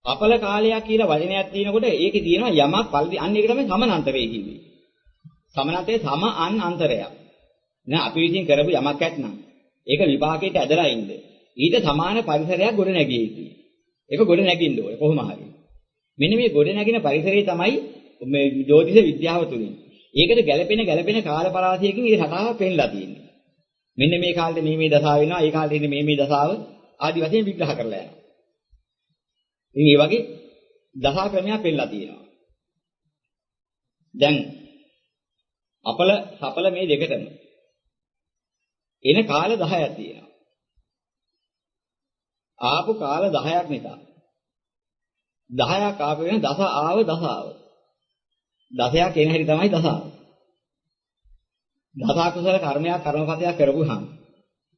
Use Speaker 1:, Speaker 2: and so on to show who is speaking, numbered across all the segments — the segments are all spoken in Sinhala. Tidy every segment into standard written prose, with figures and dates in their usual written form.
Speaker 1: අපල කාලයක් කියලා වචනයක් තියෙනකොට ඒකේ තියෙනවා යමක් පරිදි අන්න ඒක තමයි සමානාන්තරය කියන්නේ. සමානාන්තරයේ සම අන් අන්තරයක්. නෑ අපි විසින් කරපු යමක් ඇත්නම් ඒක විපාකයට ඇදලා ඉන්න. ඊට සමාන පරිසරයක් ගොඩ නැගිය යුතුයි. ඒක ගොඩ නැගින්න ඕනේ කොහොම හරි. මෙන්න මේ ගොඩ නැගින පරිසරය තමයි මේ ජ්‍යොතිෂ විද්‍යාව තුලින්. ඒකට ගැළපෙන කාල පරාසයකින් ඒ රටාව පෙන්ලා තියෙන්නේ. මෙන්න මේ කාලේ මේ දසාව වෙනවා, ඒ කාලේ ඉන්නේ මේ දසාව ආදි වශයෙන් විග්‍රහ කරලා යනවා. ඉතින් මේ වගේ දසා ක්‍රමයක් පෙන්නලා තියෙනවා. දැන් අපල සපල මේ දෙකටම එන කාල 10ක් තියෙනවා. ආපු කාල 10ක් නිසා 10ක් ආපු වෙන දස ආව දසාව. දසයක් එන හැටි තමයි දසාව. දස කුසල කර්මයක් කර්මපතයක් කරපුවාම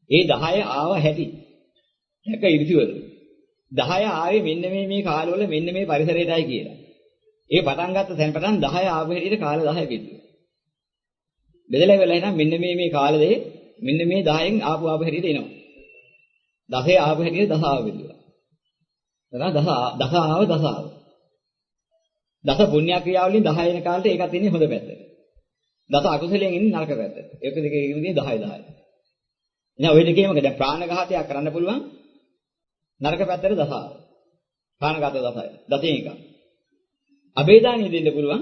Speaker 1: ඒ 10 ආව හැටි එක ඉරිසිවල 10 ආවේ මෙන්න මේ කාලවල මෙන්න මේ පරිසරයටයි කියලා. ඒ පටන් ගත්ත තැන පටන් 10 ආව හැටියට කාල 10 බෙදුවා. බෙදලා ඉවරලා එහෙනම් මෙන්න මේ කාල දෙකේ මෙන්න මේ 10න් ආපු හැටියට එනවා. 10 ආපු හැටියට දසාව බෙදුවා. එතන දසාව. දස පුණ්‍ය ක්‍රියාවලින් 10 එන කාලේ ඒකත් ඉන්නේ හොඳ පැත්තට. දස අකුසලයෙන් ඉන්නේ නරක පැත්තට. ඒක දෙකේ ඉන්නේ 10. එහෙනම් ওই දෙකේම දැන් ප්‍රාණඝාතයක් කරන්න පුළුවන් නරක පැත්තට දසාව. ප්‍රාණඝාත 10. 10 එක. අබේදානිය දෙන්න පුළුවන්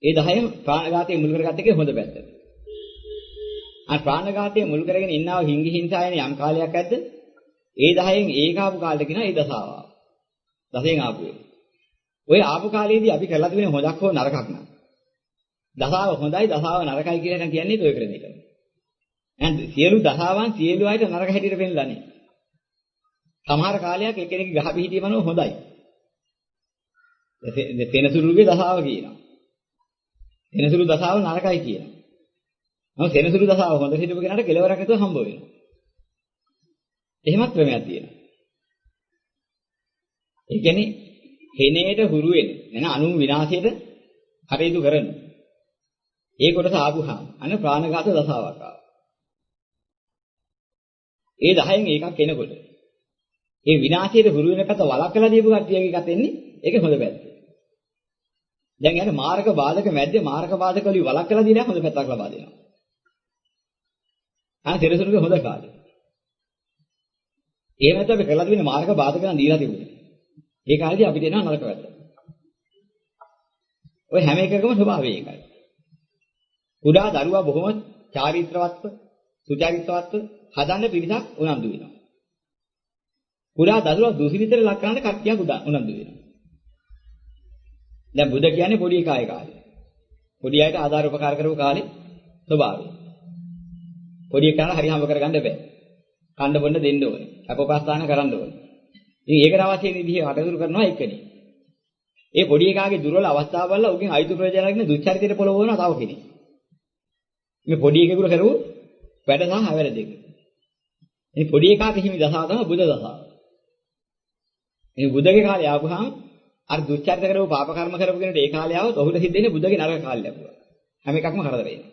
Speaker 1: ඒ 10 ප්‍රාණඝාතයේ මුල් කරගත්ත එකේ හොඳ පැත්තට. අර ප්‍රාණඝාතයේ මුල් කරගෙන ඉන්නව හිංගි හිංසායන යම් කාලයක් ඇද්ද? ඒ 10න් ඒක ආපු කාලෙට කියනවා ඒ දසාව. 10න් ආපු එක. ඔය ආපු කාලේදී අපි කරලා තිබුණේ හොඳක් හෝ නරකක් නෑ. දසාව හොඳයි දසාව නරකයි කියලා කියන්නේ ඔය ක්‍රම එක. එහෙනම් සියලු දසාවන් සියලු අයට නරක හැටියට පෙන්නලා නේ. සමහර කාලයක් එක්කෙනෙක් ගහ පිහිටීමනෝ හොඳයි. තෙනසුරුගේ දසාව කියනවා. තෙනසුරු දසාව නරකයි කියනවා. නමුත් තෙනසුරු දසාව හොඳ හිටපු කෙනාට කෙලවරක් නැතුව හම්බ වෙනවා. එහෙමත් ක්‍රමයක් තියෙනවා. ඒ කියන්නේ හේනේට හුරු වෙන එන අනු විනාශයට කටයුතු කරන ඒ කොටස ආපුහම අන ප්‍රාණඝාත දසාවක් ආවා. ඒ 10න් එකක් එනකොට ඒ විනාශයට හුරු වෙන පැත්ත වළක්වලා දීපු කට්ටියගේ එකත් එන්නේ ඒක හොඳ පැත්ත. දැන් යන්නේ මාරක බාධක මැද්දේ මාරක බාධක වලින් වළක්වලා දීලා හොඳ පැත්තක් ලබා දෙනවා. අන තෙරසුරුගේ හොඳ කාලේ. එහෙම නැත්නම් අපි කරලා තිබෙන මාරක බාධක නම් දීලා තිබුණේ. ඒ කාලේදී අපිට එනවා නරක පැත්ත. ඔය හැම එකකම ස්වභාවය ඒකයි. කුඩා දරුවා බොහොම චාරිත්‍රවත්ව, සුචාරිත්‍රවත්ව හදන්න පිළිසක් උනන්දු වෙනවා. කුඩා දරුවා දුසිරිතට ලක් කරන්න කට්ටියක් උනන්දු වෙනවා. දැන් බුද කියන්නේ පොඩි එකාගේ කාලේ. පොඩි අයට ආධාර උපකාර කරපු කාලේ ස්වභාවය. පොඩි එකාට හරි හම්බ කරගන්න බෑ. කන්න බොන්න දෙන්න ඕනේ. අපෝපස්ථාන කරන්න ඕනේ. ඉතින් ඒකට අවශ්‍ය විදිහේ අටදුරු කරනවා එක්කනේ. ඒ පොඩි එකාගේ දුර්වල අවස්ථාව බලලා උගෙන් අයිතු ප්‍රයෝජන අරගෙන දුච්චරිතයට පොළවනවා තව කෙනෙක්. මේ පොඩි එකෙකුට කරුව වැඩ සහ හැවැර දෙක. මේ පොඩි එකාට හිමි දසාව තමයි බුද දසාව. මේ බුදගේ කාලේ ආවහම අර දුච්චරිත කරපු පාප කර්ම කරපු කෙනෙක්ට ඒ කාලේ ආවොත් ඔහුට සිද්ධ වෙන්නේ බුදගේ නරක කාලය ලැබුවා. හැම එකක්ම කරදර වෙනවා.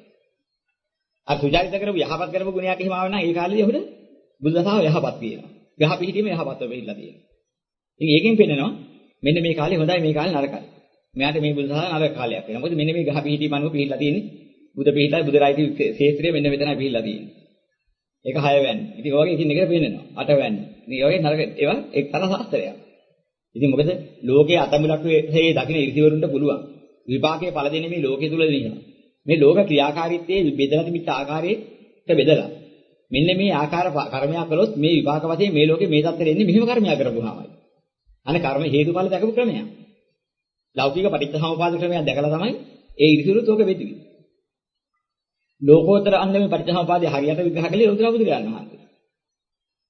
Speaker 1: අර සුචරිත කරපු යහපත් කරපු ගුණයක් එහෙම ආව නම් ඒ කාලේදී ඔහුට බුදු දසාව යහපත් වෙනවා. ගහ පිහිටීම යහපත්ව වෙහිලා තියෙනවා. ඉතින් ඒකෙන් පෙන්නනවා මෙන්න මේ කාලේ හොඳයි මේ කාලේ නරකයි. මෙයාට මේ බුදු දසාව නරක කාලයක් වෙනවා. මොකද මෙන්න මේ ගහ පිහිටීම අනුව පිහිටලා තියෙන්නේ බුද පිහිටලා බුදරයිති ශේත්‍රයේ මෙන්න මෙතනයි පිහිටලා තියෙන්නේ. ඒක 6 වැන්නේ. ඉතින් ඔයගේ ඉතින් එකට පෙන්නනවා 8 වැන්නේ. ඉතින් ඔයගේ නරක ඒවා එක්තරා ශාස්ත්‍රයක්. ඉතින් මොකද ලෝකයේ අතමුලක් වේ දකින්න ඉරිසිවරුන්ට පුළුවන්. විපාකයේ ඵල දෙන්නේ මේ ලෝකයේ තුල නෙවෙයි. මේ ලෝක ක්‍රියාකාරීත්වයේ බෙදලා තිබිච්ච ආකාරයට බෙදලා මෙන්න මේ ආකාර කර්මයක් කළොත් මේ විපාක වශයෙන් මේ ලෝකේ මේ தත්තර එන්නේ මෙහෙම කර්මයක් කරපුවාමයි. අනේ කර්ම හේතුඵල දැකපු ක්‍රමයක්. ලෞකික පටිච්චසමුපාද ක්‍රමයක් දැකලා තමයි ඒ ඉරිසිවරුත් ඕක වෙදුවේ. ලෝකෝත්තර අන්දමේ පටිච්චසමුපාදය හරියට විග්‍රහ කළේ ලෝතර බුදුරජාණන් වහන්සේ.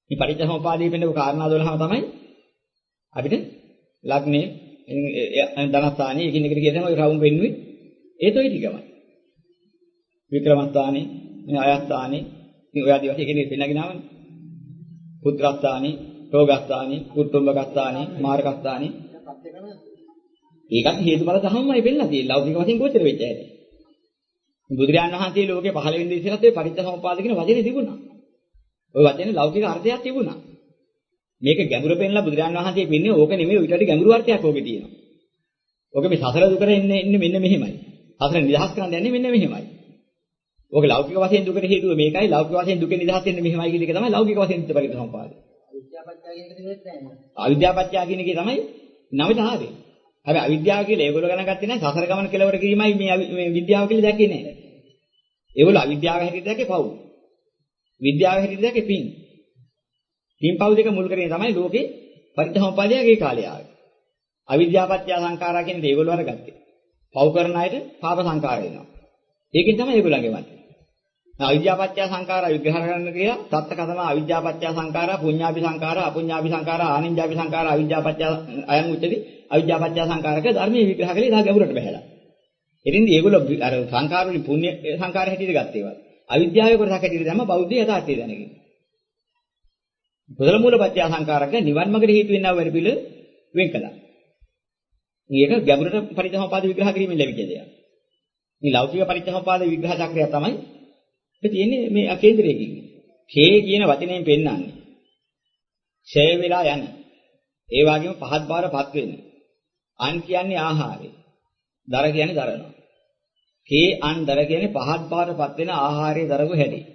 Speaker 1: මේ පටිච්චසමුපාදයේ පෙන්නපු කාරණා 12ම තමයි අපිට ලග්නේ ධනස්ථානේ එකින් එකට කියන ඔය රවුම් වෙන්නුවේ ඒත් ඔය ටිකමයි. වික්‍රමස්ථානේ, අයස්ථානේ, ඉතින් ඔය ආදී වශයෙන් එකින් එකට පෙන්නගෙන ආවනේ. පුත්‍රස්ථානේ, රෝගස්ථානේ, කුටුම්බකස්ථානේ, මාර්ගස්ථානේ. ඒකත් හේතුඵල ධර්මමයි වෙන්නලා තියෙන්නේ. ලෞකික වශයෙන් කොච්චර වෙච්ච හැටි. බුදුරජාණන් වහන්සේ ලෝකේ පහළ වෙන ඉස්සෙල්ලත් ඒ පටිච්චසමුපාද කියන වචනේ තිබුණා. ওই වචනේ ලෞකික අර්ථයක් තිබුණා. මේක ගැඹුර පෙන්ලා බුදුරජාණන් වහන්සේ පෙන්නේ ඕක නෙමෙයි ඊට වඩා ගැඹුරු අර්ථයක් ඕකේ තියෙනවා. ඕක මේ සසර දුකට එන්නේ මෙන්න මෙහෙමයි. සසර නිදහස් කරන්න යන්නේ මෙන්න මෙහෙමයි. ඕක ලෞකික වශයෙන් දුකට හේතුව මේකයි ලෞකික වශයෙන් දුකෙන් නිදහස් වෙන්නේ මෙහෙමයි කියන එක තමයි ලෞකික වශයෙන් පරිත්‍යාගය. අවිද්‍යාපත්‍ය කියන එකේ තමයි නමිත ආවේ. හැබැයි අවිද්‍යාව කියලා ඒගොල්ලෝ ගණන් ගත්තේ නැහැ සසර ගමන කෙලවර කිරීමයි මේ විද්‍යාව කියලා දැක්කේ නැහැ. ඒගොල්ලෝ අවිද්‍යාව හැටියට දැක්කේ පව්. විද්‍යාව හැටියට දැක්කේ පින්. පින් පව් දෙක මුල් කරගෙන තමයි ලෝකේ පරිත්‍යාගයේ කාලය ආවේ. අවිද්‍යාපත්‍ය සංඛාරා කියන දේ ඒගොල්ලෝ අරගත්තේ. පව් කරන අයට පාප සංඛාර වෙනවා. ඒකෙන් තමයි ඒගොල්ලන්ගේ මතය. අවිද්‍යාපත්‍ය සංඛාරා විග්‍රහ කරන්න කියලා සත්‍ය කතම අවිද්‍යාපත්‍ය සංඛාරා පුඤ්ඤාපි සංඛාරා අපුඤ්ඤාපි සංඛාරා ආනිඤ්ඤාපි සංඛාරා අවිද්‍යාපත්‍ය අයං උච්චති අවිද්‍යාපත්‍ය සංඛාරක ධර්මයේ විග්‍රහ කළේ දා ගැඹුරට බහැලා. ඉතින්දී ඒගොල්ලෝ අර සංඛාර වලින් පුණ්‍ය සංඛාර හැටියට ගත්තේ ඒවා. අවිද්‍යාවේ කොටසක් හැටියට දැම්ම බෞද්ධ යථාර්ථය දැනගෙන. කුසල මූලපත්‍ය සංඛාරක නිවන් මාර්ගයට හේතු වෙනව වැඩ පිළ වෙන් කළා. මේක ගැඹුරට පරිත්‍යාගපාද විග්‍රහ කිරීමෙන් ලැබිච්ච දෙයක්. මේ ලෞකික පරිත්‍යාගපාද විග්‍රහ චක්‍රය තමයි තියෙන්නේ මේ අකේන්ද්‍රයකින්. ඡේ කියන වචනයෙන් පෙන්නන්නේ. ඡය වෙලා යන. ඒ වගේම පහත් බවටපත් වෙන. අන් කියන්නේ ආහාරය. දර කියන්නේ දරනවා. කේ අන් දර කියන්නේ පහත් බවටපත් වෙන ආහාරයේ දරගු හැටි.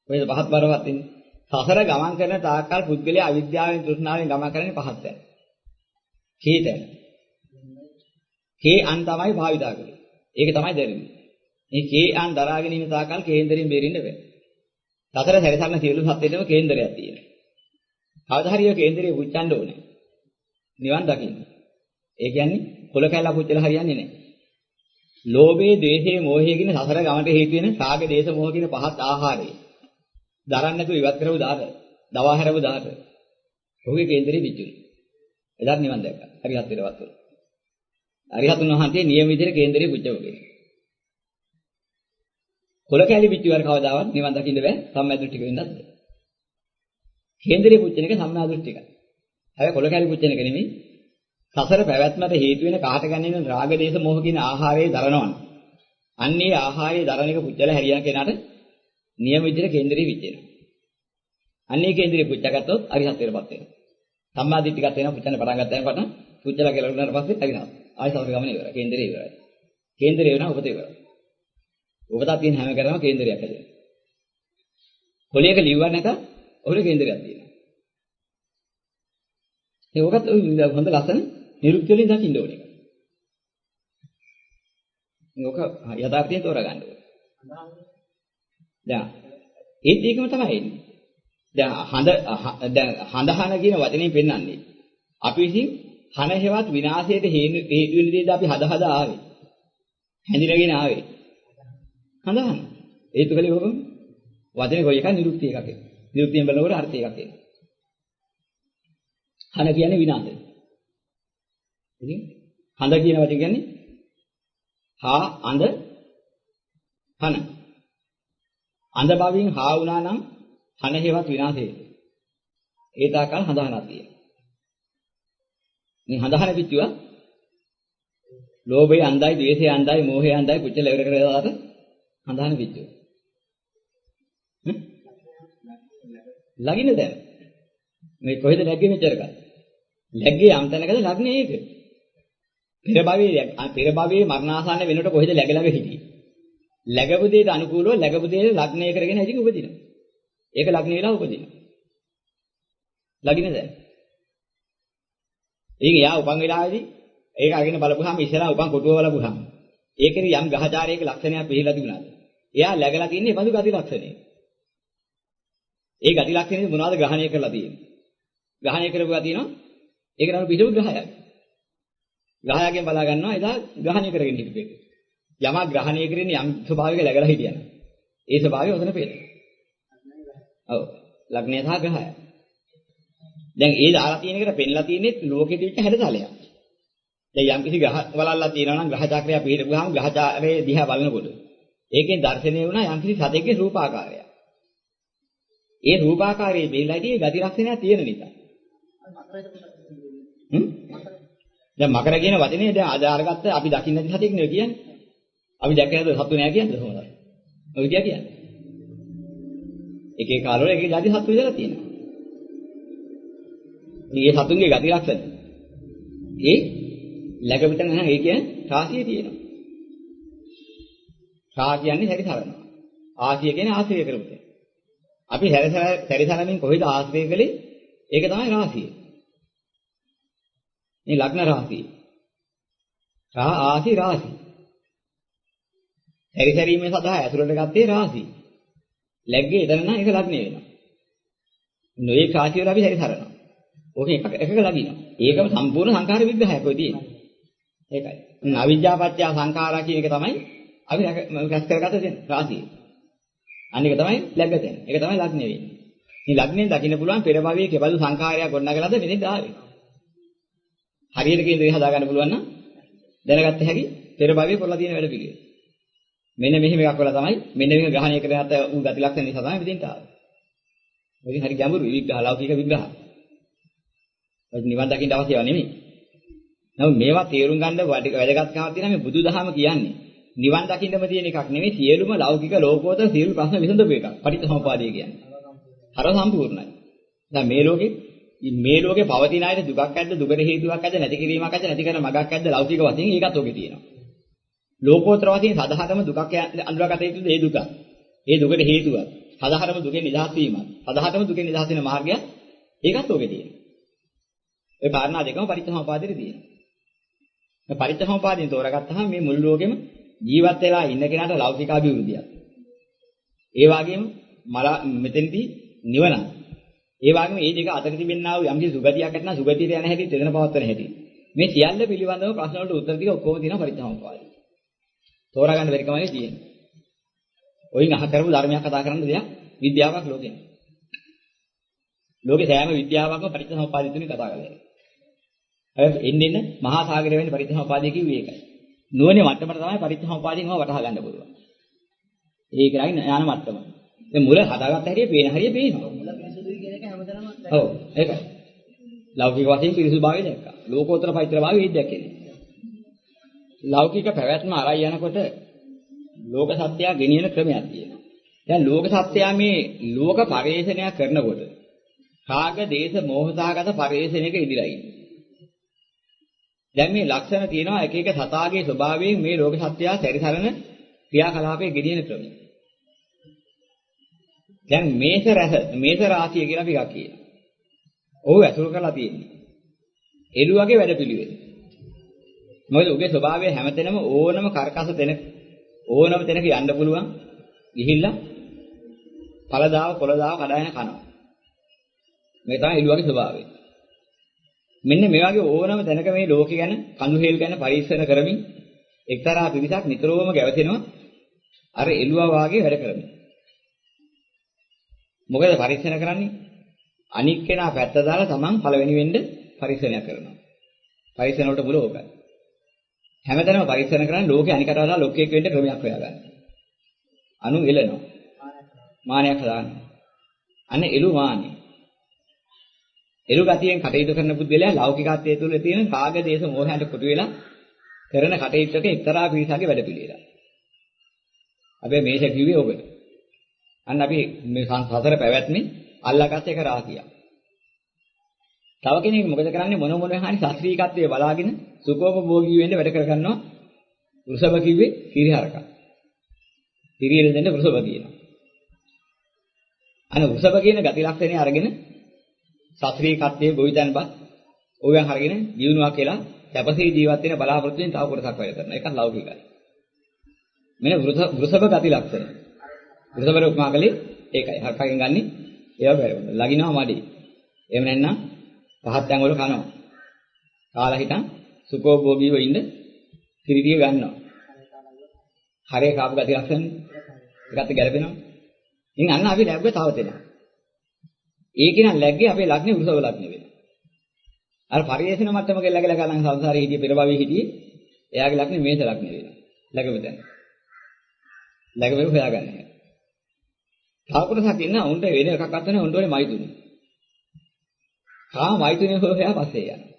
Speaker 1: ඔයද පහත් බවටපත් වෙන්නේ. සසර ගමන් කරන තාක්කල් පුද්ගලයා අවිද්‍යාවෙන් තෘෂ්ණාවෙන් ගමන් කරන්නේ පහත් වෙන. කේතන. කේ අන් තමයි භාවිතා කරන්නේ. ඒක තමයි දැනෙන්නේ. මේ කේ අන් දරාගෙන ඉන්න තාකල් කේන්දරයෙන් බේරෙන්න බෑ. සතර සැරසන්න සියලු සත්ත්වෙටම කේන්දරයක් තියෙනවා. කවදා හරි ඔය කේන්දරේ පුච්චන්න ඕනේ. නිවන් දකින්න. ඒ කියන්නේ කොල කැල්ල පුච්චලා හරියන්නේ නැහැ. ලෝභයේ, ද්වේෂයේ, මෝහයේ කියන සතර ගමට හේතු වෙන රාග, දේශ, මෝහ කියන පහත් ආහාරය. දරන්න නැතුව ඉවත් කරව දාට, දවා හැරව දාට. ඔහුගේ කේන්දරේ පිච්චුනේ. එදාත් නිවන් දැක්කා. හරියට වෙලවත් වල. අරිහතුන් වහන්සේ නියම විදිහට කේන්දරේ පුච්චවගේ. කොල කැලි පිටුවර කවදාවත් නිවන් දකින්න බෑ සම්මාදෘෂ්ටික වෙන්නත් බෑ. කේන්දරේ පුච්චන එක සම්මාදෘෂ්ටිකයි. හැබැයි කොල කැලි පුච්චන එක නෙමෙයි සසර පැවැත්මට හේතු වෙන කාට ගන්නේ රාග දේශ මොහ කියන ආහාරයේ දරනවන. අන්නේ ආහාරයේ දරන එක පුච්චලා හැරියන කෙනාට නියම විදිහට කේන්දරේ පිච්චෙනවා. අන්නේ කේන්දරේ පුච්චගත්තොත් අරිහත්ත්වයටපත් වෙනවා. සම්මාදිට්ඨිකත් වෙනවා පුච්චන්න පටන් ගත්තාම පටන් පුච්චලා කියලා උනාට පස්සේ අරිහත්. ආයි සතර ගමන ඉවරයි. කේන්දරේ ඉවරයි. කේන්දරේ වෙනවා උපත ඉවරයි. ඔබට තියෙන හැම කරම කේන්දරයක් හැදෙනවා. කොලියක ලිව්වා නැත ඔහුගේ කේන්දරයක් තියෙනවා. ඒකත් හොඳ ලස්සන නිරුක්ති වලින් දකින්න ඕනේ. මේක යථාර්ථයෙන් තෝරගන්න ඕනේ. දැන් ඒත් ඒකම තමයි එන්නේ. දැන් හඳහන කියන වචනේ පෙන්වන්නේ. අපි විසින් හන හේවත් විනාශයට හේතු වෙන දේද අපි හදා ආවේ. හැඳිනගෙන ආවේ. හඳහන. ඒත් කලේ කොහොමද? වචනේ කොයි එකක් නිරුක්ති එකක් එන්නේ. නිරුක්තියෙන් බලනකොට අර්ථ එකක් එන්නේ. හන කියන්නේ විනාශය. ඉතින් හඳ කියන වචනේ කියන්නේ හා අඳ හන. අඳ භවයෙන් හා වුණා නම් හන හේවත් විනාශය. ඒ තාකල් හඳහනක් තියෙනවා. මේ හඳහන පිටුව ලෝභය අන්දයි, ද්වේෂය අන්දයි, මෝහය අන්දයි පුච්චල ඉවර කරලාට හඳහන පිටුව. ලගින්න දැන්. මේ කොහෙද läග්ගේ මෙච්චරක? läග්ගේ යම් තැනකද ලග්නේ ඒක. පෙර භවයේ මරණාසන්න වෙනකොට කොහෙද läග හිටියේ? läගපු දෙයට අනුකූලව läගපු දෙයට ලග්නය කරගෙන ඉතින් උපදිනවා. ඒක ලග්න වෙලා උපදිනවා. ලගින්න දැන්. ඒක යා උපන් වෙලාවේදී ඒක අරගෙන බලපුවාම ඉස්සලා උපන් කොටුව බලපුවාම ඒකේ යම් ගහචාරයක ලක්ෂණයක් පිළිලා තිබුණාද? එයා läගලා තින්නේ බඳු ගති ලක්ෂණේ. ඒ ගති ලක්ෂණේ මොනවද ග්‍රහණය කරලා තියෙන්නේ? ග්‍රහණය කරපුවා තියෙනවා ඒක නම පිටු ග්‍රහයක්. ග්‍රහයකින් බලා ගන්නවා එදා ග්‍රහණය කරගෙන හිටියේ. යමක් ග්‍රහණය කරන්නේ යම් ස්වභාවයක läගලා හිටියන. ඒ ස්වභාවය ඔතන පේනවා. ඔව්. ලග්නය සහ ග්‍රහය. දැන් ඒ දාලා තියෙන එකට පෙන්ලා තියෙන්නේ ලෝකෙ තිබිච්ච හැඩතලයක්. දැන් යම් කිසි ග්‍රහ වලල්ලා තියෙනවා නම් ග්‍රහ චක්‍රය පිළිගුවාම ග්‍රහ චක්‍රයේ දිහා බලනකොට ඒකෙන් දැర్శණය වුණා යම් කිසි සතෙක්ගේ රූපාකාරයක්. ඒ රූපාකාරයේ බෙල්ලයිදී ගති ලක්ෂණයක් තියෙන නිසා. දැන් මකර කියන වචනේ දැන් අද අරගත්ත අපි දකින්න නැති සතෙක් නෙවෙයි කියන්නේ. අපි දැක්කේ නැද්ද සත්තු නෑ කියන්නේ කොහොමද? ඔය කියන්නේ. එකේ කාලවල එකේ ಜಾති සත්තු ඉඳලා තියෙනවා. මේ සතුන්ගේ ගති ලක්ෂණ. ඒ läග පිට නැහැ ඒ කියන්නේ රාශිය තියෙනවා. රා කියන්නේ සැරිසරනවා. ආශිය කියන්නේ ආශ්‍රය කරපුත. අපි සැරිසරමින් කොහෙද ආශ්‍රය කළේ? ඒක තමයි රාශිය. මේ ලග්න රාශිය. ආශි රාශි. සැරිසරීමේ සඳහා ඇතුළට ගත්තේ රාශි. läග්ගේ එතන නම් ඒක ලග්නේ වෙනවා. නොයේ රාශිය වල අපි සැරිසරනවා. ඕක එකක ලගිනවා. ඒකම සම්පූර්ණ සංඛාර විග්‍රහයක් ඔය තියෙන්නේ. ඒකයි. අවිජ්ජාපත්‍ය සංඛාරා කියන එක තමයි අපි රැස් කරගත දෙන රාශිය. අනික තමයි läග්ග දෙන. ඒක තමයි ලග්නේ වෙන්නේ. මේ ලග්නේ දකින්න පුළුවන් පෙර භවයේ කෙබඳු සංඛාරයක් ගොඩනගලාද මෙතෙන් ආවේ. හරියට කියන දේ හදා ගන්න පුළුවන් නම් දැනගත්ත හැකි පෙර භවයේ කරලා තියෙන වැඩ පිළිවෙල. මෙන්න මෙහෙම එකක් වල තමයි මෙන්න මේක ග්‍රහණය කරගත්ත උන් ගති ලක්ෂණ නිසා තමයි මෙතෙන්ට ආවේ. මේක හරි ගැඹුරු විග්‍රහ ලෞකික විග්‍රහ. ඒක නිවන් දකින්න අවශ්‍යව නෙමෙයි. නමුත් මේවා තේරුම් ගන්න වැදගත්කමක් තියෙනවා මේ බුදුදහම කියන්නේ. නිවන් දකින්නම තියෙන එකක් නෙමෙයි සියලුම ලෞකික ලෝකෝත්තර සියලු ප්‍රශ්න විසඳපු එකක්. පටිච්චසමුප්පාදය කියන්නේ. හර සම්පූර්ණයි. දැන් මේ ලෝකේ පවතින අයට දුකක් ඇද්ද දුකට හේතුවක් ඇද්ද නැති කිරීමක් ඇද්ද නැති කරන මගක් ඇද්ද ලෞකික වශයෙන් ඒකත් ඔකේ තියෙනවා. ලෝකෝත්තර වශයෙන් සදාහරම දුකක් අඳුරගත යුතුද ඒ දුක. ඒ දුකට හේතුවක්. සදාහරම දුකෙන් නිදහස් වීමක්. සදාහරම දුකෙන් නිදහස් වෙන මාර්ගය ඒකත් ඔකේ තියෙනවා. ඒ කාරණා දෙකම පටිච්චසමුපාදෙට තියෙනවා. මේ පටිච්චසමුපාදයෙන් තෝරගත්තාම මේ මුළු ලෝකෙම ජීවත් වෙලා ඉන්න කෙනාට ලෞකික අභිවෘද්ධියක්. ඒ වගේම මෙතෙන්දී නිවන. ඒ වගේම මේ දෙක අතර තිබෙනා වූ යම්කිසි සුගතියක් ඇතනම් සුගතියට යන හැටි තෙදෙන පවත්වන හැටි. මේ සියල්ල පිළිබඳව ප්‍රශ්න වලට උත්තර ටික ඔක්කොම තියෙනවා පරිත්‍යාගපාදේ. තෝරා ගන්න බැරි කමනේ තියෙන්නේ. ඔයින් අහ කරපු ධර්මයක් කතා කරන්න දෙයක් විද්‍යාවක් ලෝකේ. ලෝකේ සෑම විද්‍යාවක්ම පරිත්‍යාගපාදේ තුනේ කතා කරලා. හැබැයි එන්න මහා සාගරය වෙන්නේ පරිත්‍යාගපාදේ කිව්වේ ඒකයි. නුවණේ මට්ටමට තමයි පරිත්‍යාගපාදයෙන් වටහා ගන්න පුළුවන්. ඒකයි ඥාන මට්ටම. දැන් මුල හදාගත්ත හැටි පේන හැටි පේනවා. ඔව් ඒකයි. ලෞකික වශයෙන් පිරිසුදුභාවය දැක්කා. ලෝකෝත්තර පවිත්‍රභාවය ඒක දැක්කේ. ලෞකික පැවැත්ම අරයි යනකොට ලෝක සත්‍යය ගෙනියන ක්‍රමයක් තියෙනවා. දැන් ලෝක සත්‍යය මේ ලෝක පරිේශනයක් කරනකොට රාග, දේශ, මෝහසහගත පරිේශනයක ඉදිරියයි ඉන්නේ. දැන් මේ ලක්ෂණ තියෙනවා එක එක සතාගේ ස්වභාවයෙන් මේ ලෝක සත්‍යය සැරිසරන ක්‍රියාකලාපයේ ගෙනියන ක්‍රමය. දැන් මේස රාශිය කියලා අපි එකක් කියනවා. ඔහු ඇසුරු කරලා තියෙන්නේ. එළුවගේ වැඩපිළිවෙල. මොකද උගේ ස්වභාවය හැමතැනම ඕනම කරකස ඕනම තැනක යන්න පුළුවන්. ගිහිල්ලා පළදාව පොළදාව කඩාගෙන කනවා. මේ තමයි එළුවගේ ස්වභාවය. මෙන්න මේ වගේ ඕනම තැනක මේ ලෝකෙ ගැන කඳු හේල් ගැන පරීක්ෂණ කරමින් එක්තරා පිරිසක් නිතරම ගැවසෙනවා අර එළුවා වාගේ වැඩ කරමින්. මොකද පරීක්ෂණ කරන්නේ? අනික් කෙනා පැත්ත දාලා තමන් පළවෙනි වෙන්න පරීක්ෂණයක් කරනවා. පරීක්ෂණ වලට මුල ඕකයි. හැමතැනම පරීක්ෂණ කරන්නේ ලෝකේ අනිකට වඩා ලෝකයක් වෙන්න ක්‍රමයක් හොයාගන්න. අනු එළනවා. මානයක් හදාගන්න. අන්න එළු මානෙ. එළු ගතියෙන් කටයුතු කරන පුද්ගලයා ලෞකිකත්වයේ තුල තියෙන රාග දේශ මොහයන්ට කොටු වෙලා කරන කටයුත්තක එක්තරා පිරිසකගේ වැඩ පිළිවෙල. අපි මේක කිව්වේ ඔබට. අන්න අපි මේ සතර පැවැත්මේ අල්ලාගත් එක රාශිය. තව කෙනෙක් මොකද කරන්නේ මොන හරි ශාස්ත්‍රීයත්වයේ බලාගෙන සුඛෝපභෝගී වෙන්න වැඩ කරගන්නවා. වෘෂභ කිව්වේ කිරිහරක. කිරියෙල දෙන්න වෘෂභ කියනවා. අන්න වෘෂභ කියන ගති ලක්ෂණය අරගෙන ශාස්ත්‍රීයත්වයේ ගොවිතැන්පත් ඕවෙන් අරගෙන ජීවුණා කියලා සැපසේ ජීවත් වෙන බලාපොරොත්තු වෙන තව කොටසක් වැඩ කරනවා. ඒකත් ලෞකිකයි. මෙන්න වෘෂභ ගති ලක්ෂණය. වෘෂභ රූපමාකලේ ඒකයි. හරකගෙන් ගන්නේ ඒවා බැරි වුණා. ලගිනවා මඩේ. එහෙම නැත්නම් පහත් තැන් වල කනවා. කාලා හිටන් සුඛෝභෝගීව ඉන්න කිරිටිය ගන්නවා. හරේ කාපු ගති ලක්ෂණනේ. ඒකත් ගැලපෙනවා. ඉතින් අන්න අපි ලැබුවේ තව තැනක්. ඒක නම් ලැග්ගේ අපේ ලග්නේ වෘෂභ ලග්නේ වෙනවා. අර පරිේශන මට්ටමක ලැගලා ගන්න සංසාරේ හිටියේ පෙර භවයේ හිටියේ එයාගේ ලග්නේ මේස ලග්නේ වෙනවා. ලැබෙතන. ලැබෙව හොයාගන්න. තාපුරසක් ඉන්න උන්ට වෙන එකක් අත් නැහැ උන්ට ඕනේ මයිතුනේ. මයිතුනේ හොයා පස්සේ යනවා.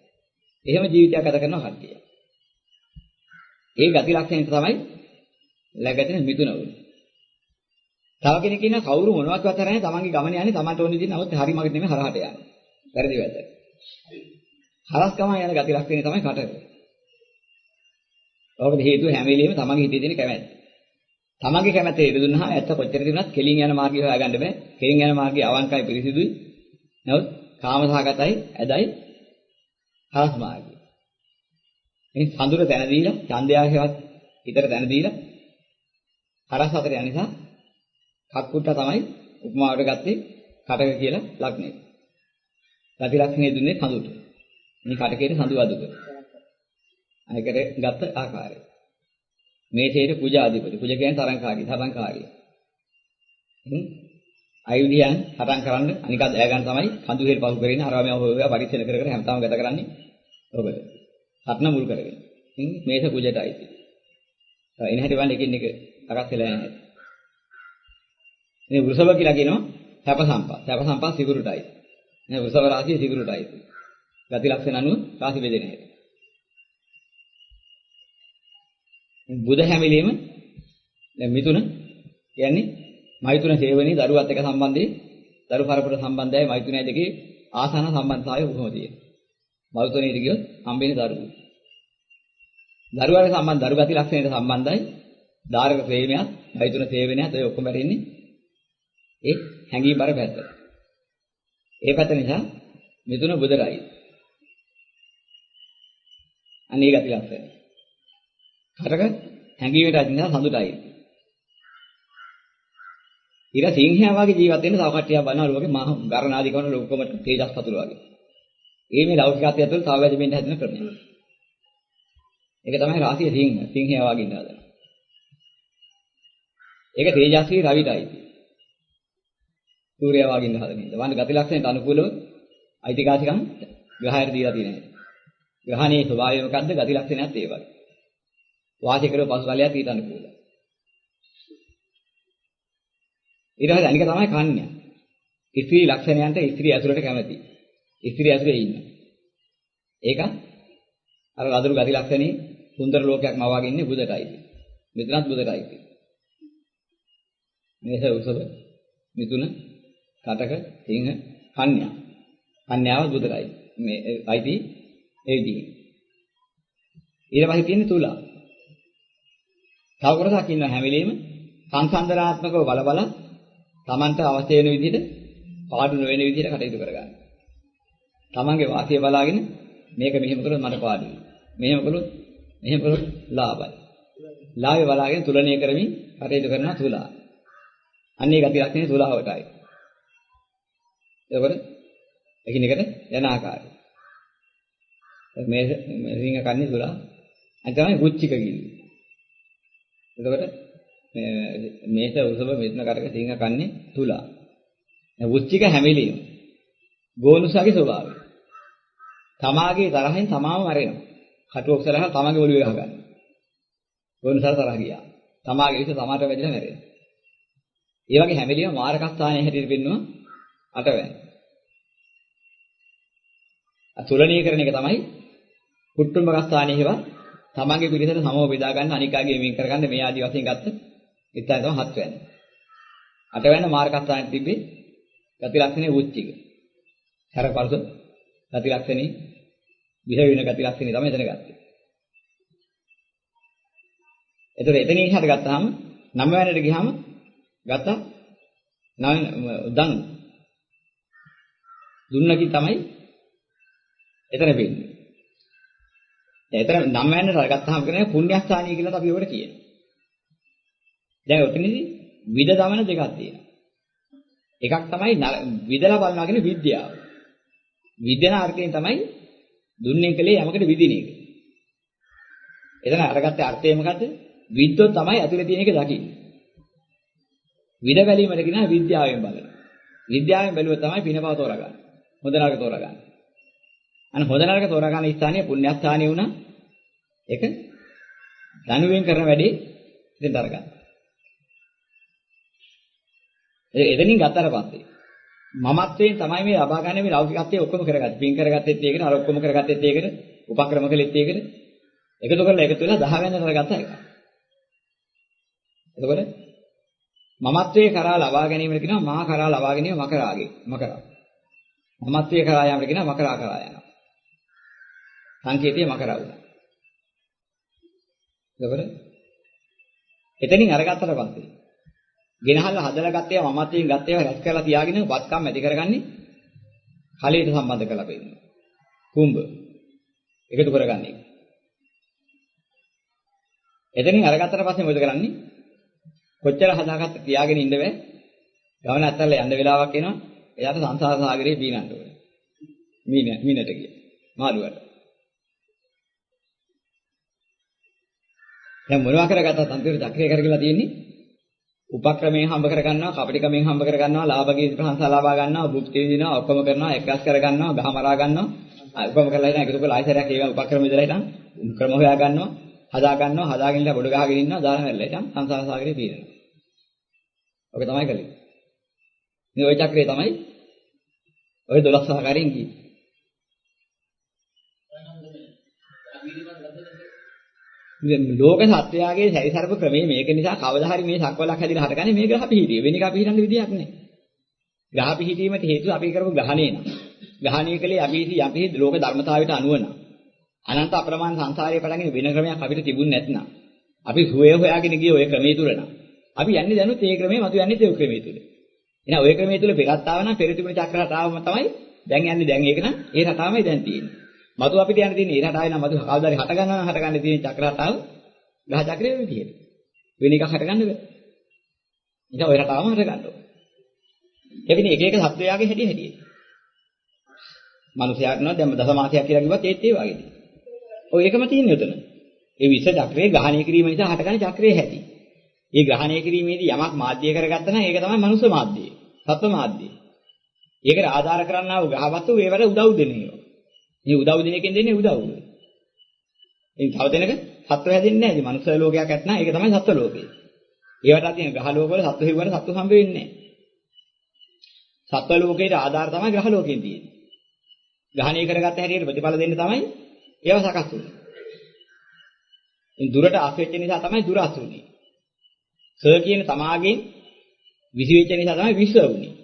Speaker 1: එහෙම ජීවිතයක් ගත කරනවා කට්ටිය. ඒ ගති ලක්ෂණයට තමයි läගගෙන මිතුන උනේ. තව කෙනෙක් ඉන්න කවුරු මොනවත් කරන්නේ තමන්ගේ ගමන යන්නේ තමන්ට ඕනේ දෙන්නේ නමුත් හරි මගට නෙමෙයි හරහට යනවා. වැරදි වැරද්ද. හරස්කම යන ගති ලක්ෂණය තමයි කටක. ඔකට හේතුව හැම වෙලෙම තමන්ගේ හිතේ තියෙන කැමැත්ත. තමන්ගේ කැමැත්ත ඉර දුන්නාම ඇත්ත කොච්චර තිබුණත් කෙලින් යන මාර්ගය හොයාගන්න බෑ. කෙලින් යන මාර්ගය අවංකයි පිරිසිදුයි. නමුත් කාමසහගතයි, ඇදයි හරස් මාර්ගය. මේ සඳුර තැන දීලා, ඡන්දයාගේවත් හිතට තැන දීලා හරස් අතර යන නිසා කක්කුට්ට තමයි උපමාවට ගත්තේ කටක කියලා ලක්ෂණය. ගති ලක්ෂණය දුන්නේ සඳුට. මේ කටකේට සඳු අදුක. අයකට ගත්ත ආකාරය. මේ තේර පූජාධිපති. පූජ කියන්නේ තරංකාරී. අයුධයන් හටන් කරන්න අනික දය ගන්න තමයි කඳු හේල් පහු කරගෙන අරවම හොයවා පරික්ෂණ කර කර හැමතාම ගත කරන්නේ. ඔබද. සත්න මුල් කරගෙන. මේක පූජටයි. එන හැටි වань එකින් එක අරස් වෙලා නැහැ. මේ වෘෂභ කියලා කියනවා සැප සම්පත්. සැප සම්පත් සිගුරුටයි. මේ වෘෂභ රාශිය සිගුරුටයි. ගති ලක්ෂණ අනුව රාශි බෙදෙන හැටි. බුධ හැමිලීම දැන් මිතුන කියන්නේ මෛතුන සේවනයේ දරුවත් එක්ක සම්බන්ධයේ දරු පරපුර සම්බන්ධයයි මෛතුනයි දෙකේ ආසන්න සම්බන්ධතාවය කොහොමද තියෙන්නේ? මෛතුනේ ඉතිගියොත් හම්බෙන්නේ දරුවෝ. දරුවාගේ සම්බන්ධ දරු ගති ලක්ෂණයට සම්බන්ධයි. ධාරක ප්‍රේමයක්, මෛතුන සේවනයත් ඔය ඔක්කොම බැරින්නේ ඒ හැංගීම් බර පැත්ත. ඒ පැත්ත නිසා මිතුන බුදරයි. අනේ ගති ලක්ෂණ. කරක හැංගීමට අදිනවා සඳුටයි. ඊට සිංහයා වගේ ජීවත් වෙන්න තව කට්ටියක් බලනවා ලෝකේ මහ ගරණාදී කරන ලොකුම තේජස් පතුල වගේ. ඒ මේ ලෞකිකත්වය ඇතුළේ තව වැඩි වෙන්න හැදෙන ක්‍රමය. ඒක තමයි රාශිය සිංහයා වගේ ඉන්නවා දැන්. ඒක තේජස්වී රවිටයි. සූර්යයා වගේ ඉන්න හදන ඉඳ. වань ගති ලක්ෂණයට අනුකූලව අයිතිකාසිකම් ග්‍රහයට දීලා තියෙනවා. ග්‍රහණයේ ස්වභාවය මොකද්ද? ගති ලක්ෂණයත් ඒ වගේ. වාසය කරව පසුකාලයක් ඊට අනුකූලයි. ඊට පස්සේ අනික තමයි කන්‍යා. ස්ත්‍රී ලක්ෂණයන්ට ස්ත්‍රී ඇතුළට කැමති. ස්ත්‍රී ඇතුළේ ඉන්න. ඒක අර රදුරු ගති ලක්ෂණේ සුන්දර ලෝකයක් මවාගෙන ඉන්නේ බුදටයි. මෙතනත් බුදටයි. මේස උසව මිතුන කටක සිංහ කන්‍යා. කන්‍යාව බුදටයි. මේ අයිති ඒ විදිහේ. ඊට පස්සේ තියෙන්නේ තුලා. තව කොටසක් ඉන්න හැම වෙලෙම සංසන්දනාත්මකව බල තමන්ට අවශ්‍ය වෙන විදිහට පාඩු නොවන විදිහට කටයුතු කරගන්න. තමන්ගේ වාසිය බලාගෙන මේක මෙහෙම කළොත් මට පාඩුයි. මෙහෙම කළොත් ලාභයි. ලාභය බලාගෙන තුලණය කරමින් කටයුතු කරනවා තුලා. අන්නේ ගති ලක්ෂණේ තුලාවටයි. එතකොට එකිනෙකට යන ආකාරය. මේ රිංග කන්නේ තුලා. අනිත් තමයි කුච්චික කිව්වේ. එතකොට මේස උසව මෙතන කරක සිංහ කන්නේ තුලා. වුච්චික හැමිලියම. ගෝනුසගේ ස්වභාවය. තමාගේ තරහෙන් තමාම මැරෙනවා. කටුවක්සලහ තමාගේ ඔළුවේ ගහ ගන්න. ගෝනුසල තරහ ගියා. තමාගේ විස තමාට වැදිලා මැරෙනවා. ඒ වගේ හැමිලියම මාරකස්ථානයේ හැටියට පෙන්වුවා අටවැන්න. අතුලණීය කරන එක තමයි කුට්ටුම්බකස්ථානයේවත් තමාගේ පිරිසට සමව බෙදා ගන්න අනිකාගේ වෙන් කරගන්න මේ ආදි වශයෙන් ගත්ත ඉතින් තමයි හත් වෙන්නේ. අට වෙන මාර්ගස්ථානයේ තිබ්බේ ගති ලක්ෂණේ උච්චික. හරපල්ස ගති ලක්ෂණේ විහ වෙන ගති ලක්ෂණේ තමයි එතන ගත්තේ. ඒතර එතනින් එහාට ගත්තාම 9 වෙනිට ගියාම ගත්තා දුන්නකි තමයි එතන වෙන්නේ. එතන 9 වෙනිට ගත්තාම කියන්නේ පුණ්‍යස්ථානීය කියලා අපි ඔකට කියනවා. දැන් ඔතනදී විද දමන දෙකක් තියෙනවා. එකක් තමයි විදලා බලනවා කියන විද්‍යාව. විද්‍යාන අර්ථයෙන් තමයි දුන්නේ කලේ යමකට විදින එක. එතන අරගත්තේ අර්ථය මොකද්ද? විද්දොත් තමයි ඇතුලේ තියෙන එක දකින්නේ. විද බැලීමට කියනවා විද්‍යාවෙන් බලනවා. විද්‍යාවෙන් බැලුවොත් තමයි පිනපව තෝරගන්නේ. හොඳ නරක තෝරගන්නේ. අන්න හොඳ නරක තෝරගන්න ස්ථානය පුණ්‍යස්ථානිය වුණා. ඒක ධනුවෙන් කරන වැඩේ ඉතින් තරගන්න. එතනින් ගත්තට පස්සේ මමත්වයෙන් තමයි මේ ලබා ගන්න මේ ලෞකිකත්වයේ ඔක්කොම කරගත්තේ. පින් කරගත්තෙත් ඒකට, අර ඔක්කොම කරගත්තෙත් ඒකට, උපක්‍රම කළෙත් ඒකට. එකතු කරලා එකතු වෙලා 10 වෙනිදා කරගත්ත එක. එතකොට මමත්වයේ කරා ලබා ගැනීමට කියනවා මහා කරා ලබා ගැනීම මකරාගේ. මකරා. මමත්වයේ කරා යාමට කියනවා මකරා කරා යනවා. සංකේතය මකරා වුණා. එතකොට එතනින් අරගත්තට පස්සේ ගෙනහල්ලා හදලා ගත්තේ මමත්වයෙන් ගත්තේ රැස් කරලා තියාගෙන වත්කම් ඇති කරගන්නේ කලයට සම්බන්ධ කරලා පෙන්නනවා. කුඹ එකතු කරගන්නේ. එතනින් අරගත්තට පස්සේ මොකද කරන්නේ? කොච්චර හදාගත්ත තියාගෙන ඉන්න බෑ. ගමන ඇත්තල්ලා යන්න වෙලාවක් එනවා. එයාට සංසාර සාගරේ බීනන්න ඕනේ. මීනට ගිය. මාළුවට. දැන් මොනවා කරගත්තත් අන්තිමට චක්‍රය කරගලා තියෙන්නේ උපක්‍රමයෙන් හම්බ කරගන්නවා, කපටිකමෙන් හම්බ කරගන්නවා, ලාභකීර්ති ප්‍රශංසා ලබා ගන්නවා, භුක්ති විඳිනවා, ඔක්කොම කරනවා, එක්රස් කරගන්නවා, ගහමරා ගන්නවා, ඔක්කොම කරලා ඉතින් එකතු කරලා ආයතරයක් ඒවා උපක්‍රම විදලා ඉතින් ක්‍රම හොයා ගන්නවා, හදා ගන්නවා, හදාගෙන ඉන්න බොඩ ගහගෙන ඉන්නවා, දාන හැරලා ඉතින් සංසාර සාගරේ පීනනවා. ඔක තමයි කලේ. මේ ওই චක්‍රය තමයි ඔය 12 ආකාරයෙන් කිව්වේ. ලෝක සත්‍යයගේ සැරිසරප ක්‍රමයේ මේක නිසා කවදා හරි මේ සක්වලක් හැදිලා හටගන්නේ මේ ග්‍රහ පිහිටිය. වෙන එක අපි හිතන්න විදියක් නැහැ. ග්‍රහ පිහිටීමට හේතුව අපි කරපු ග්‍රහණය න ะ. ග්‍රහණය කලේ අපි ලෝක ධර්මතාවයට අනුව න ะ. අනන්ත අප්‍රමාණ සංසාරයේ පටන්ගෙන වෙන ක්‍රමයක් අපිට තිබුණ නැත්නම් අපි සුවය හොයාගෙන ගියේ ওই ක්‍රමයේ තුල න ะ. අපි යන්නේ දැනුත් ඒ ක්‍රමයේ මතු යන්නේ ඒ ක්‍රමයේ තුල. එහෙනම් ওই ක්‍රමයේ තුල පෙරත් ආව නම් පෙර තිබුණ චක්‍ර රටාවම තමයි දැන් යන්නේ. දැන් ඒක නම් ඒ රටාවමයි දැන් තියෙන්නේ. මතු අපිට යන්න තියෙන්නේ ඒ රටාවේ නම් මතු කවදාරි හට ගන්නවා නම් හට ගන්න තියෙන චක්‍ර රටාව ගහ චක්‍රයේ විදියට. වෙන එකක් හට ගන්න බෑ. ඉතින් ඔය රටාවම හට ගන්න ඕනේ. එවිනේ එක එක සත්වයාගේ හැටි. මනුස්සයාට නෝ දැන් දසමාසයක් කියලා කිව්වත් ඒත් ඒ වගේද. ඔය එකම තියෙන්නේ උතන. ඒ විස චක්‍රයේ ග්‍රහණය කිරීම නිසා හටගන්න චක්‍රයේ හැටි. ඒ ග්‍රහණය කිරීමේදී යමක් මාධ්‍ය කරගත්තා නම් ඒක තමයි මනුස්ස මාධ්‍යය. සත්ව මාධ්‍යය. ඒකට ආධාර කරන්නා වූ ග්‍රහවස්තු ඒවට උදව් දෙන්නේ. මේ උදව් දෙන එකෙන් දෙන්නේ උදව්. ඉතින් තව දෙනක සත්ව හැදෙන්නේ නැහැ. ඉතින් මනුස්ස ලෝකයක් ඇත්නම් ඒක තමයි සත්ව ලෝකය. ඒවට තියෙන ග්‍රහ ලෝකවල සත්ව හිව්වට සත්ව හම්බ වෙන්නේ නැහැ. සත්ව ලෝකයට ආධාර තමයි ග්‍රහ ලෝකෙන් තියෙන්නේ. ග්‍රහණය කරගත්ත හැටියට ප්‍රතිඵල දෙන්න තමයි ඒවා සකස් වෙන්නේ. ඉතින් දුරට අස් වෙච්ච නිසා තමයි දුර අස් වුනේ. ස කියන තමාගෙන් විසි වෙච්ච නිසා තමයි විශ්ව වුනේ.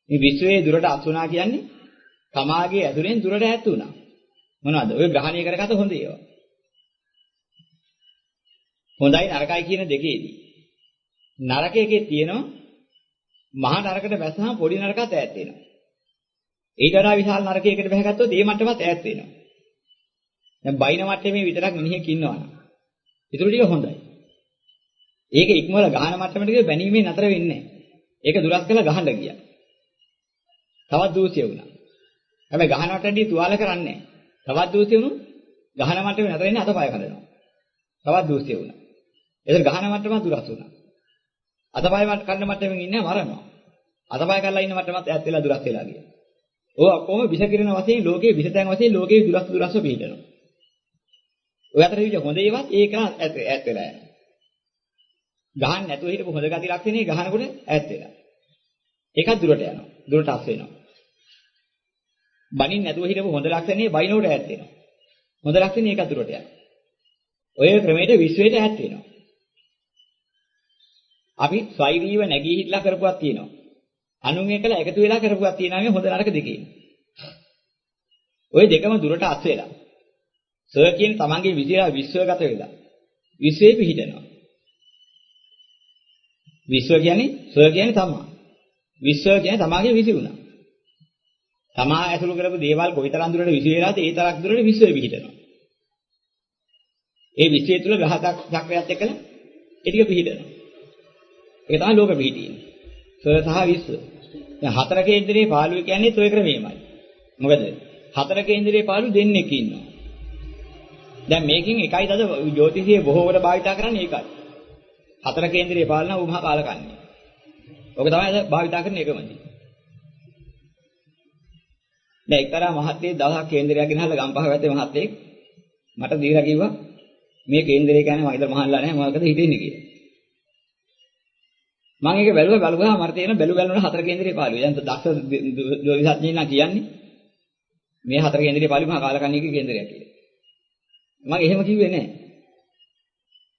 Speaker 1: මේ විශ්වයේ දුරට අස් වුණා කියන්නේ තමාගේ ඇතුලෙන් දුරට ඈත් වුණා. මොනවද? ඔය ග්‍රහණය කරගත හොඳ ඒවා. හොඳයි නරකයි කියන දෙකේදී නරකයේ තියෙනවා මහා නරකට බැස්සහම පොඩි නරකත් ඈත් වෙනවා. ඊට වඩා විශාල නරකයකට බැහැගත්තොත් ඒ මට්ටමත් ඈත් වෙනවා. දැන් බයින මට්ටමේ විතරක් මිනිහෙක් ඉන්නවනම් ඊටු ටික හොඳයි. ඒක ඉක්මවල ගහන මට්ටමට ගිහ බැනීමේ නතර වෙන්නේ නැහැ. ඒක දුරස් කරලා ගහන්න ගියා. තවත් දූෂ්‍ය වුණා. හැබැයි ගහනවට වැඩි තුවාල කරන්නේ නැහැ. තවත් දූෂ්‍ය වුණු ගහන මට්ටමේ නතර වෙන්නේ අතපය කඩනවා. තවත් දූෂ්‍ය වුණා. එතන ගහන මට්ටම දුරස් වුණා. අතපය කඩන මට්ටමින් ඉන්නේ මරනවා. අතපය කඩලා ඉන්න මට්ටමත් ඈත් වෙලා දුරස් වෙලා ගියා. ඔය ඔක්කොම විෂ කිරණ වශයෙන් ලෝකයේ විෂතයන් වශයෙන් ලෝකයේ දුරස්ව පිළිදෙනවා. ඔය අතර විදිහ හොඳ ඒවත් ඒක ඈත් වෙලා යනවා. ගහන්න නැතුව හිටපු හොඳ ගති ලක්ෂණේ ගහනකොට ඈත් වෙනවා. ඒකත් දුරට යනවා. දුරට අස් වෙනවා. බනින් නැතුව හිටපු හොඳ ලක්ෂණේ බයිනෝට ඈත් වෙනවා. හොඳ ලක්ෂණේ ඒකත් දුරට යනවා. ඔය ක්‍රමයට විශ්වයට ඈත් වෙනවා. අපි ස්වෛරීව නැගී හිටලා කරපුවක් තියෙනවා. අනුන් එකලා එකතු වෙලා කරපුවක් තියෙනවා මේ හොඳ නරක දෙකේ. ඔය දෙකම දුරට අස් වෙලා. සර් කියන තමන්ගේ විශ්වගත වෙලා. විශ්වේ පිහිටනවා. විශ්ව කියන්නේ සර් කියන්නේ තමා. විශ්ව කියන්නේ තමාගේ විසි වුණා. තමා ඇසුරු කරපු දේවල් කොයිතරම් දුරට විසි වෙලාද ඒ තරක් දුරට විශ්වය පිහිටනවා. ඒ විශ්වය තුල ග්‍රහ චක්‍රයත් එක්කලා ඒ ටික පිහිටනවා. ඒක තමයි ලෝක පිහිටීම. සර් සහ විශ්ව. දැන් හතර කේන්දරයේ පාළුව කියන්නේ toy ක්‍රමෙමයි. මොකද හතර කේන්දරයේ පාළු දෙන්නෙක් ඉන්නවා. දැන් මේකෙන් එකයි තද ජ්‍යොතිෂයේ බොහෝ වට භාවිතා කරන්නේ ඒකයි. හතර කේන්දරයේ පාලන උමහා කාලකන්ණි. ඔක තමයි අද භාවිතා කරන එකමදී. දැන් එක්තරා මහත්තයෙක් දවසක් කේන්දරයක් ගෙනහල්ලා ගම්පහ වැත්තේ මහත්තයෙක් මට දීලා කිව්වා මේ කේන්දරය කියන්නේ මම ඉතල මහල්ලා නැහැ මොකද හිතෙන්නේ කියලා. මම ඒක බැලුවා මට තේරෙන බැලුවන හතර කේන්දරයේ පාළුව. දැන් දක්ෂ ජ්‍යොතිෂඥයින් නම් කියන්නේ මේ හතර කේන්දරයේ පාළුව මහා කාලකන්ණිගේ කේන්දරයක් කියලා. මම එහෙම කිව්වේ නැහැ.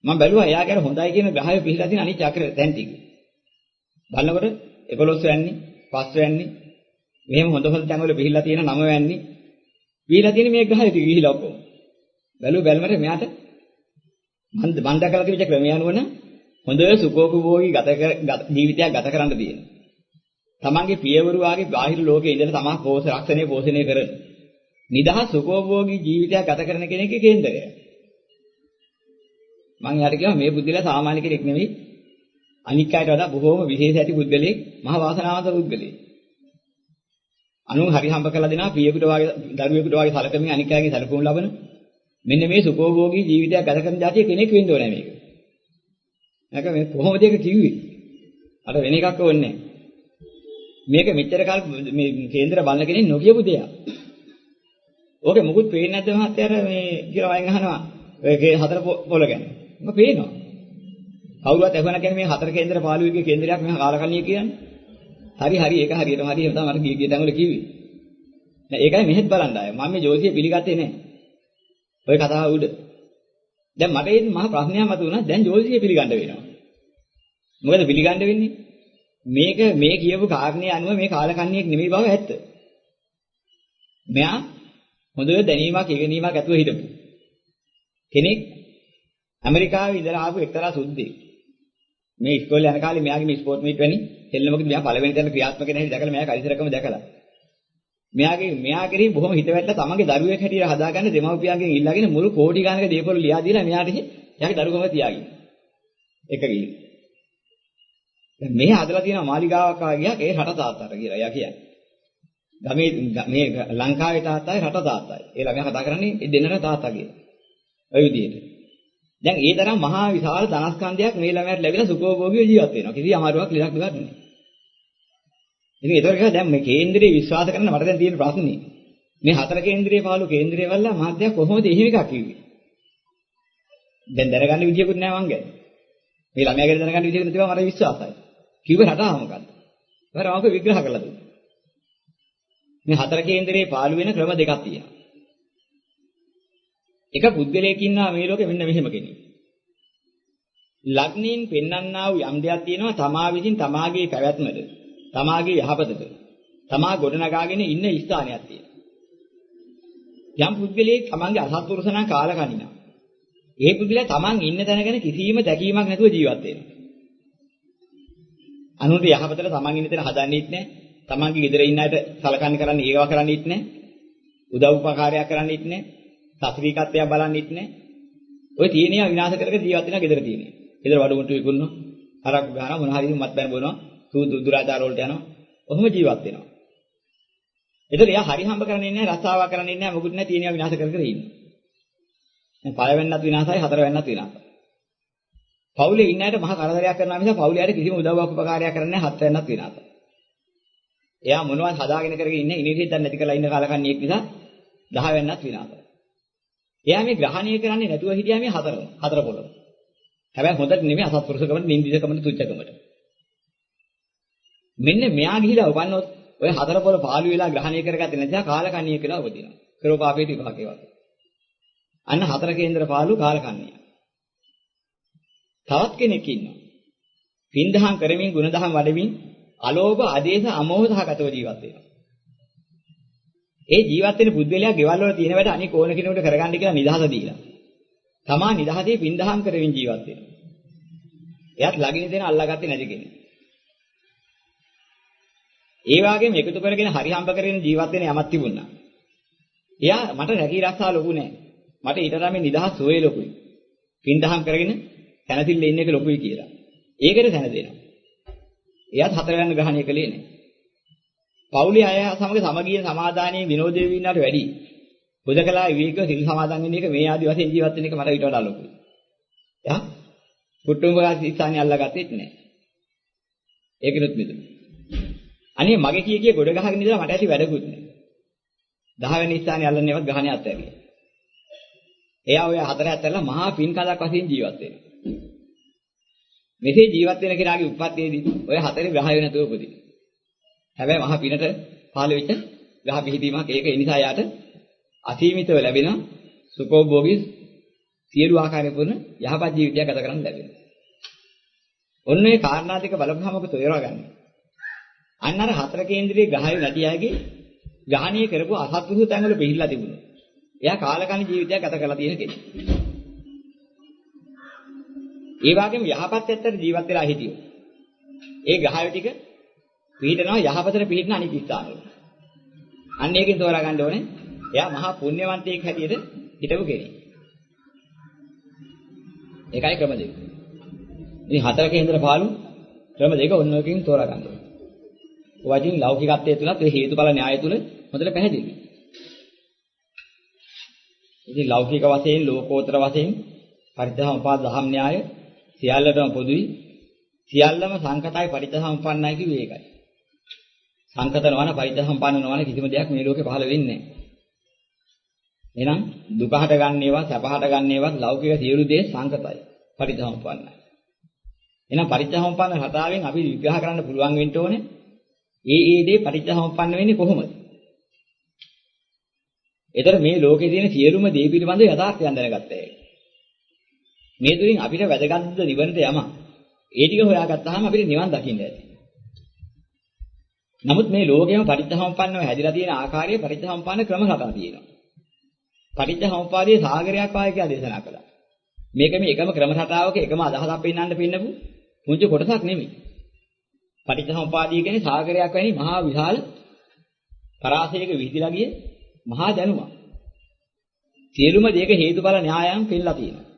Speaker 1: මම බැලුවා එයා ගැන හොඳයි කියන ග්‍රහය පිළිලා තියෙන අනිත් චක්‍ර තැන් ටික. බලනකොට 11 වැන්නේ, 5 වැන්නේ, මෙහෙම හොඳ තැන්වල පිළිලා තියෙන 9 වැන්නේ, වීලා තියෙන මේ ග්‍රහය ටික ගිහිලා ඔක්කොම. බැලුමට මෙයාට මන් දැකලා තිබිච්ච ක්‍රමය අනුව හොඳ සුඛෝපභෝගී ජීවිතයක් ගත කරන්න තියෙනවා. තමන්ගේ පියවරු වාගේ බාහිර ලෝකේ ඉඳලා තමන් පෝෂණය කරන නිදහස් සුඛෝපභෝගී ජීවිතයක් ගත කරන කෙනෙක්ගේ කේන්දරය. මම යාට කියනවා මේ බුද්ධිලා සාමාන්‍ය කෙනෙක් නෙවෙයි. අනික් අයට වඩා බොහෝම විශේෂ ඇති බුද්ධලෙක්, මහ වාසනාවන්ත බුද්ධලෙක්. අනුන් හරි හම්බ කරලා දෙනවා පියෙකුට වාගේ දරුවෙකුට වාගේ සැලකමින් අනික් අයගේ සැලකුම් ලබන මෙන්න මේ සුඛෝපභෝගී ජීවිතයක් ගත කරන જાතිය කෙනෙක් වෙන්න ඕනේ මේක. නැක මේ කොහොමද ඒක කිව්වේ? අර වෙන එකක් ඕනේ නැහැ. මේක මෙච්චර කාල මේ කේන්දර බලන කෙනෙක් නොකියපු දෙයක්. ඕකේ මොකුත් පේන්නේ නැද්ද මහත්තයාට මේ කියලා වයින් අහනවා. ඔයගේ හතර පොළ ගැන. මම පේනවා. කවුරුවත් අහුවන කියන්නේ මේ හතර කේන්දර පාළුවේගේ කේන්දරයක් මම කාලකන්ණිය කියන්නේ. හරි හරියටම හරි තමයි මට ගිය තැන් වල කිව්වේ. නෑ ඒකයි මෙහෙත් බලන්න ආයේ. මම මේ ජෝතිය පිළිගත්තේ නෑ. ඔය කතාව උඩ. දැන් මට ඒ මහ ප්‍රශ්නයක් මතුවුණා. දැන් ජෝතිය පිළිගන්න වෙනවා. මොකද පිළිගන්න වෙන්නේ? මේක මේ කියපු කාරණේ අනුව මේ කාලකන්ණියෙක් නෙමෙයි බව ඇත්ත. මෙයා හොඳ දැනීමක් ඉගෙනීමක් ඇතුව හිටපු කෙනෙක් ඇමරිකාවේ ඉඳලා ආපු එක්තරා සුද්දෙක්. මේ ඉස්කෝලේ යන කාලේ මෙයාගේ මේ ස්පෝර්ට් මීට් වැනි දෙල්ලමකදී මෙයා පළවෙනි තැන ක්‍රියාත්මක වෙන හැටි දැකලා මෙයා කලිසරකම දැකලා. මෙයා කෙරෙහි බොහොම හිතවැටලා තමන්ගේ දරුවෙක් හැටියට හදාගන්න දෙමව්පියන්ගෙන් ඉල්ලාගෙන මුළු කෝටි ගානක දීපොළ ලියා දීලා මෙයාට එයාගේ දරුකම තියාගෙන. එක ගිහින්. දැන් මේ හදලා තියෙන මාලිගාවක් ආගියක් ඒ රට තාත්තාට කියලා එයා කියන්නේ. ගමේ මේ ලංකාවේ තාත්තායි රට තාත්තායි. ඒ ළමයා කතා කරන්නේ ඒ දෙන්නට තාත්තා කියලා. ඔය විදිහට. දැන් ඒ තරම් මහා විශාල ධනස්කන්ධයක් මේ ළමයාට ලැබිලා සුඛෝභෝගීව ජීවත් වෙනවා. කිසි අමාරුවක් ලෙඩක් දුකක් නෑ. ඉතින් ඒතර කියලා දැන් මේ කේන්දරේ විශ්වාස කරන්න මට දැන් තියෙන ප්‍රශ්නේ. මේ හතර කේන්දරේ පාළු කේන්දරේ වල්ලා මහත්ය කොහොමද එහෙම එකක් කිව්වේ? දැන් දැනගන්න විදියකුත් නෑ මං ගැන. මේ ළමයා ගැන දැනගන්න විදියකුත් නැතිව මට විශ්වාසයි. කිව්ව රටාව මොකද්ද? ඒවරාවක විග්‍රහ කරලා දුන්නා. මේ හතර කේන්දරේ පාළු වෙන ක්‍රම දෙකක් තියෙනවා. එක පුද්ගලයෙක් ඉන්නවා මේ ලෝකෙ මෙන්න මෙහෙම කෙනෙක්. ලග්නයෙන් පෙන්වන්නා වූ යම් දෙයක් තියෙනවා තමා විසින් තමාගේ පැවැත්මද, තමාගේ යහපතද, තමා ගොඩනගාගෙන ඉන්න ස්ථානයක් තියෙනවා. යම් පුද්ගලයෙක් තමන්ගේ අසත්පුරුෂ නම් කාලකණිනා. ඒ පුද්ගලයා තමන් ඉන්න තැන ගැන කිසිම දැකීමක් නැතුව ජීවත් වෙනවා. අනුන්ට යහපතට තමන් ඉන්න තැන හදන්නෙත් නැහැ. තමන්ගේ ගෙදර ඉන්න අයට සලකන්නේ කරන්නේ ඒවා කරන්නේත් නැහැ. උදව් උපකාරයක් කරන්නේත් නැහැ. සත්‍විකත්වයක් බලන්නෙත් නැහැ. ඔය තියෙනියා විනාශ කරගෙන ජීවත් වෙනා ගෙදර තියෙනියා. ගෙදර වඩුමුට්ටු විකුණනවා. හරක් ගහනවා මොන හරි මත්පැන් බොනවා. දුරාචාර වලට යනවා. ඔහොම ජීවත් වෙනවා. ඒතර එයා හරි හම්බ කරන්නේ නැහැ, රස්සාවක් කරන්නේ නැහැ, මොකුත් නැහැ තියෙනියා විනාශ කර කර ඉන්නවා. දැන් පළවෙන්නත් විනාශයි, හතරවෙන්නත් විනාශයි. පවුලේ ඉන්න අයට මහා කරදරයක් කරනවා මිස පවුලේ අයට කිසිම උදව්වක් උපකාරයක් කරන්නේ නැහැ, හත්වෙන්නත් විනාශයි. එයා මොනවද හදාගෙන කරගෙන ඉන්නේ ඉනිරියක් දැන් නැති කරලා ඉන්න කාලකන්ණියෙක් නිසා 10 වෙන්නත් විනාශයි. එයා මේ ග්‍රහණය කරන්නේ නැතුව හිටියා මේ හතර පොළොව. හැබැයි හොඳට නෙමෙයි අසත්පුරුෂකමට, නින්දිසකමට, තුච්චකමට. මෙන්න මෙයා ගිහිලා උපන්නොත් ඔය හතර පොළොව පාළු වෙලා ග්‍රහණය කරගත්තේ නැතිව කාලකන්ණිය කියලා උපදිනවා. කරෝපාපේට විපාකේ වගේ. අන්න හතර කේන්දර පාළු කාලකන්ණිය. තවත් කෙනෙක් ඉන්නවා. පින්දහම් කරමින්, ගුණදහම් වඩමින්, අලෝභ, ආදේශ, අමෝහ සහගතව ජීවත් වෙනවා. ඒ ජීවත් වෙන පුද්ගලයා ගෙවල් වල තියෙන වැඩ අනික ඕන කෙනෙකුට කරගන්න කියලා නිදහස දීලා. තමා නිදහසේ පින්දහම් කරමින් ජීවත් වෙනවා. එයාත් ළඟින් දෙන අල්ලාගත්තේ නැති කෙනෙක්. ඒ වගේම එකතු කරගෙන හරි හම්බ කරගෙන ජීවත් වෙන යමක් තිබුණා. එයා මට රැකී රක්ෂා ලොකු නෑ. මට ඊටතර මේ නිදහස් සෝයේ ලොකුයි. පින්දහම් කරගෙන තනතිල්ල ඉන්න එක ලොකුයි කියලා. ඒකට තන දෙනවා. එයාත් හතරවැන්න ග්‍රහණය කළේ නෑ. පෞලි අය සමග සමගිය සමාදානයේ විනෝදයේ වින්නට වැඩි. බුදකලා විවේකව සිල් සමාදන් වෙන එක මේ ආදි වශයෙන් ජීවත් වෙන එක මට ඊට වඩා ලොකුයි. යා කුටුම්බගත ස්ථානිය අල්ලගත්තෙත් නෑ. ඒකිනුත් මිදුණා. අනේ මගේ කිය ගොඩ ගහගෙන ඉඳලා මට ඇති වැඩකුත් නෑ. 10 වෙනි ස්ථානිය අල්ලන්නේවත් ගහණේ අත්හැරියා. එයා ඔය හතර ඇත්තලා මහා පින් කඳක් වශයෙන් ජීවත් වෙනවා. මෙසේ ජීවත් වෙන කෙනාගේ උප්පත්තියේදී ඔය හතරේ ග්‍රහය නැතුව උපදින. හැබැයි මහා පිනට පහළ වෙච්ච ග්‍රහ පිහිටීමක් ඒක ඒ නිසා යාට අසීමිතව ලැබෙන සුඛෝභෝගී සියලු ආකාරයෙන් පුරන යහපත් ජීවිතයක් ගත කරන්න ලැබෙනවා. ඔන්න ඒ කාරණා දෙක බලපුවම ඔබ තේරුවා ගන්න. අන්න අර හතර කේන්ද්‍රයේ ග්‍රහය නැති අයගේ ග්‍රහණය කරපු අසත්පුරුෂ තැන්වල පිළිලා තිබුණා. එයා කාලකන්ණි ජීවිතයක් ගත කරලා තියෙන කෙනෙක්. ඒ වගේම යහපත් ඇත්තට ජීවත් වෙලා හිටියෝ. ඒ ග්‍රහය ටික පිළිටනවා යහපතට පිළිටන අනිත් ස්ථානවල. අන්න ඒකෙන් තෝරා ගන්න ඕනේ. එයා මහා පුණ්‍යවන්තයෙක් හැටියට හිටපු කෙනෙක්. ඒකයි ක්‍රම දෙක. ඉතින් හතරක ඉඳලා පාළු ක්‍රම දෙක ඔන්න ඔයකින් තෝරා ගන්න ඕනේ. වචින් ලෞකිකත්වයේ තුලත් ඒ හේතුඵල න්‍යාය තුල හොඳට පැහැදිලි. ඉතින් ලෞකික වශයෙන් ලෝකෝත්තර වශයෙන් පරිත්‍යාසම්පාද දහම් න්‍යාය සියල්ලටම පොදුයි. සියල්ලම සංකතයි පරිත්‍යාසම්පන්නයි කිව්වේ ඒකයි. සංකත නොවන පරිත්‍යාසම්පන්න නොවන කිසිම දෙයක් මේ ලෝකේ පහළ වෙන්නේ නැහැ. එහෙනම් දුක හට ගන්නේවත් සැප හට ගන්නේවත් ලෞකික සියලු දේ සංකතයි පරිත්‍යාසම්පන්නයි. එහෙනම් පරිත්‍යාසම්පන්න රටාවෙන් අපි විග්‍රහ කරන්න පුළුවන් වෙන්න ඕනේ. ඒ දේ පරිත්‍යාසම්පන්න වෙන්නේ කොහොමද? ඒතර මේ ලෝකේ තියෙන සියලුම දේ පිළිබඳව යථාර්ථයන් දැනගත්තා. මේ තුලින් අපිට වැදගත්ද නිවනට යම. ඒ ටික හොයාගත්තාම අපිට නිවන් දකින්න ඇති. නමුත් මේ ලෝකෙම පරිත්‍යාසම්පන්නව හැදිලා තියෙන ආකාරයේ පරිත්‍යාසම්පන්න ක්‍රම රටා තියෙනවා. පටිච්චසමුප්පාදයේ සාගරයක් වාගේ කියලා දේශනා කළා. මේක මේ එකම ක්‍රම රටාවක එකම අදහසක් පෙන්වන්න පින්නපු පුංචි කොටසක් නෙමෙයි. පටිච්චසමුප්පාදිය කියන්නේ සාගරයක් වැනි මහා විශාල පරාසයක විහිදලා ගිය මහා දැනුමක්. සියලුම දේක හේතුඵල න්‍යායයන් පෙන්නලා තියෙනවා.